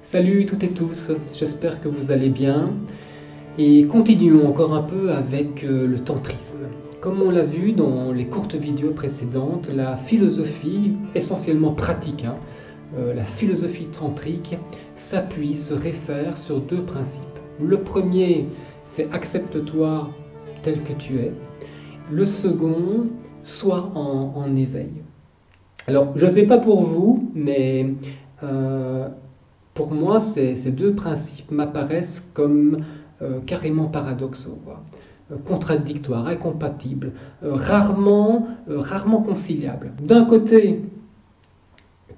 Salut toutes et tous, j'espère que vous allez bien et continuons encore un peu avec le tantrisme. Comme on l'a vu dans les courtes vidéos précédentes, la philosophie essentiellement pratique, la philosophie tantrique s'appuie, se réfère sur deux principes. Le premier, c'est accepte-toi tel que tu es. Le second, sois en éveil. Alors, je ne sais pas pour vous, mais pour moi, ces deux principes m'apparaissent comme carrément paradoxaux, contradictoires, incompatibles, rarement conciliables. D'un côté,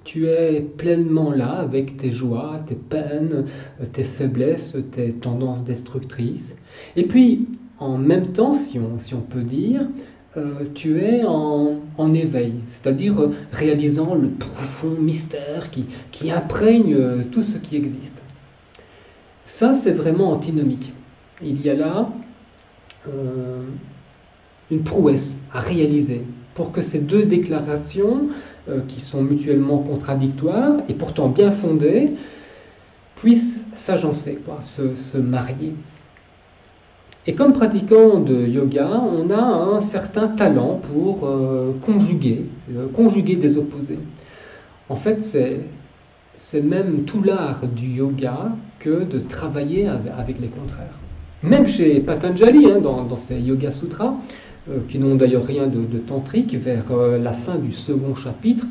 tu es pleinement là avec tes joies, tes peines, tes faiblesses, tes tendances destructrices. Et puis, en même temps, si on peut dire, tu es en éveil, c'est-à-dire réalisant le profond mystère qui imprègne tout ce qui existe. Ça, c'est vraiment antinomique. Il y a là une prouesse à réaliser pour que ces deux déclarations, qui sont mutuellement contradictoires et pourtant bien fondées, puissent s'agencer, se marier. Et comme pratiquant de yoga, on a un certain talent pour conjuguer des opposés. En fait, c'est même tout l'art du yoga que de travailler avec les contraires. Même chez Patanjali, dans ses Yoga Sutras, qui n'ont d'ailleurs rien de tantrique, vers la fin du second chapitre,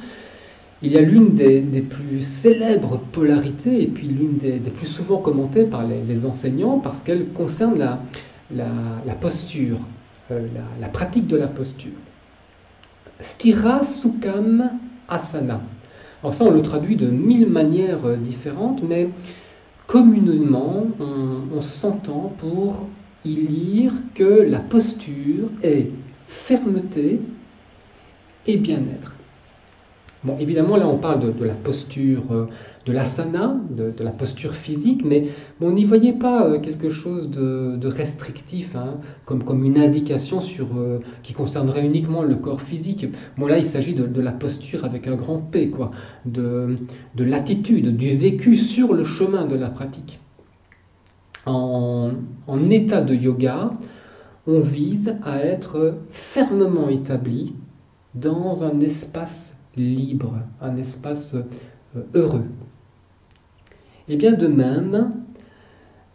il y a l'une des plus célèbres polarités et puis l'une des plus souvent commentées par les enseignants parce qu'elle concerne la posture, la pratique de la posture. Sthira Sukham Asana. Alors ça, on le traduit de 1000 manières différentes, mais communément, on s'entend pour y lire que la posture est fermeté et bien-être. Bon, évidemment, là, on parle de la posture de l'asana, de la posture physique, mais bon, on n'y voyait pas quelque chose de restrictif, comme une indication qui concernerait uniquement le corps physique. Bon, là, il s'agit de la posture avec un grand P, de l'attitude, du vécu sur le chemin de la pratique. En état de yoga, on vise à être fermement établi dans un espace libre, un espace heureux. Et bien de même,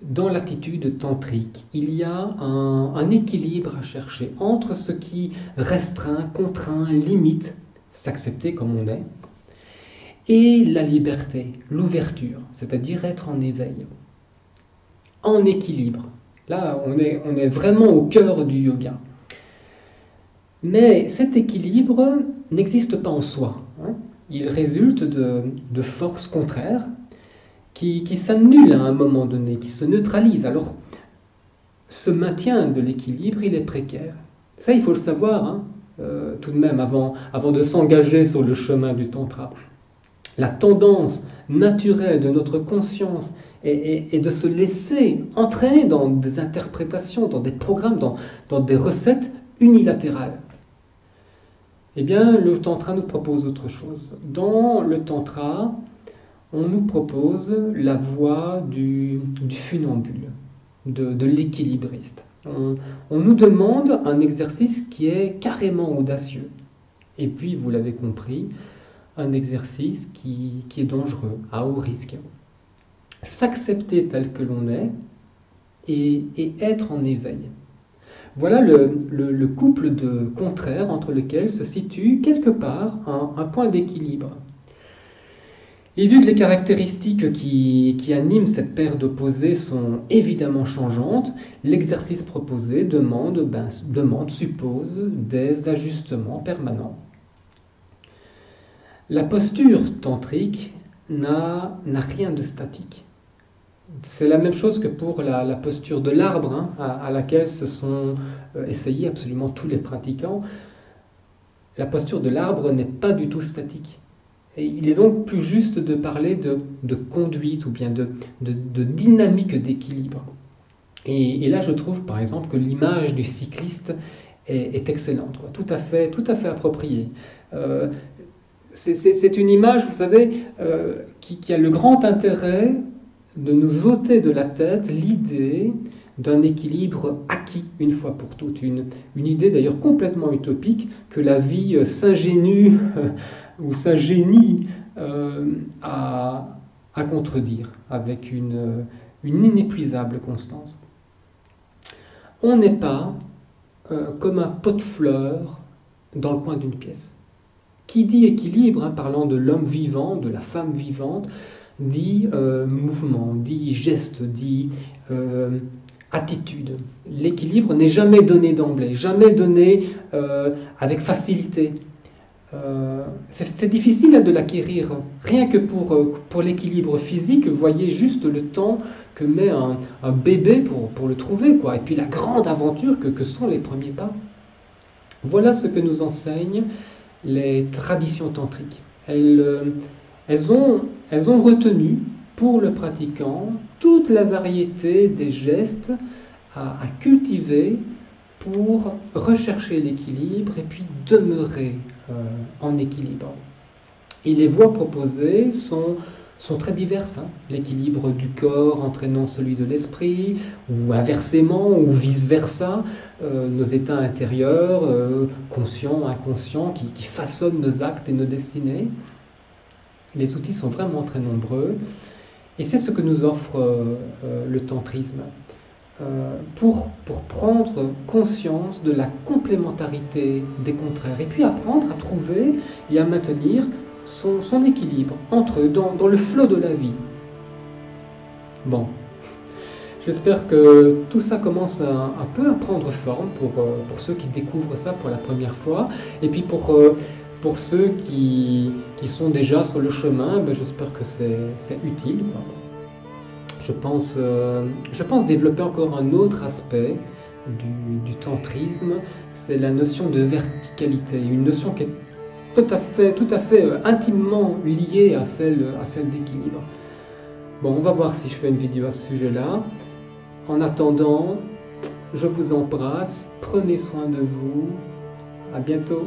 dans l'attitude tantrique, il y a un équilibre à chercher entre ce qui restreint, contraint, limite, s'accepter comme on est, et la liberté, l'ouverture, c'est-à-dire être en éveil, en équilibre. Là, on est vraiment au cœur du yoga. Mais cet équilibre n'existe pas en soi. Il résulte de forces contraires qui s'annulent à un moment donné, qui se neutralisent. Alors, ce maintien de l'équilibre, il est précaire. Ça, il faut le savoir, tout de même, avant de s'engager sur le chemin du tantra. La tendance naturelle de notre conscience est de se laisser entraîner dans des interprétations, dans des programmes, dans des recettes unilatérales. Eh bien, le tantra nous propose autre chose. Dans le tantra, on nous propose la voie du funambule, de l'équilibriste. On nous demande un exercice qui est carrément audacieux. Et puis, vous l'avez compris, un exercice qui est dangereux, à haut risque. S'accepter tel que l'on est et être en éveil. Voilà le couple de contraires entre lesquels se situe quelque part un point d'équilibre. Et vu que les caractéristiques qui animent cette paire d'opposés sont évidemment changeantes, l'exercice proposé suppose des ajustements permanents. La posture tantrique n'a rien de statique. C'est la même chose que pour la posture de l'arbre, à laquelle se sont essayés absolument tous les pratiquants. La posture de l'arbre n'est pas du tout statique. Et il est donc plus juste de parler de conduite ou bien de dynamique d'équilibre. Et là, je trouve par exemple que l'image du cycliste est excellente, tout à fait appropriée. C'est une image, vous savez, qui a le grand intérêt de nous ôter de la tête l'idée d'un équilibre acquis une fois pour toutes. Une idée d'ailleurs complètement utopique que la vie s'ingénue ou s'ingénie à contredire avec une inépuisable constance. On n'est pas comme un pot de fleurs dans le coin d'une pièce. Qui dit équilibre, parlant de l'homme vivant, de la femme vivante, dit mouvement, dit geste, dit attitude. L'équilibre n'est jamais donné d'emblée, jamais donné avec facilité. C'est difficile de l'acquérir. Rien que pour l'équilibre physique, voyez juste le temps que met un bébé pour le trouver, quoi. Et puis la grande aventure que sont les premiers pas. Voilà ce que nous enseignent les traditions tantriques. Elles ont retenu pour le pratiquant toute la variété des gestes à cultiver pour rechercher l'équilibre et puis demeurer en équilibre. Et les voies proposées sont très diverses. L'équilibre du corps entraînant celui de l'esprit, ou inversement, ou vice-versa, nos états intérieurs, conscients, inconscients, qui façonnent nos actes et nos destinées. Les outils sont vraiment très nombreux, et c'est ce que nous offre le tantrisme. Pour prendre conscience de la complémentarité des contraires, et puis apprendre à trouver et à maintenir son équilibre entre eux, dans le flot de la vie. Bon, j'espère que tout ça commence un peu à prendre forme pour ceux qui découvrent ça pour la première fois, et puis pour ceux qui sont déjà sur le chemin, j'espère que c'est utile. Je pense développer encore un autre aspect du tantrisme, c'est la notion de verticalité, une notion qui est tout à fait intimement liée à celle d'équilibre. Bon, on va voir si je fais une vidéo à ce sujet-là. En attendant, je vous embrasse, prenez soin de vous, à bientôt.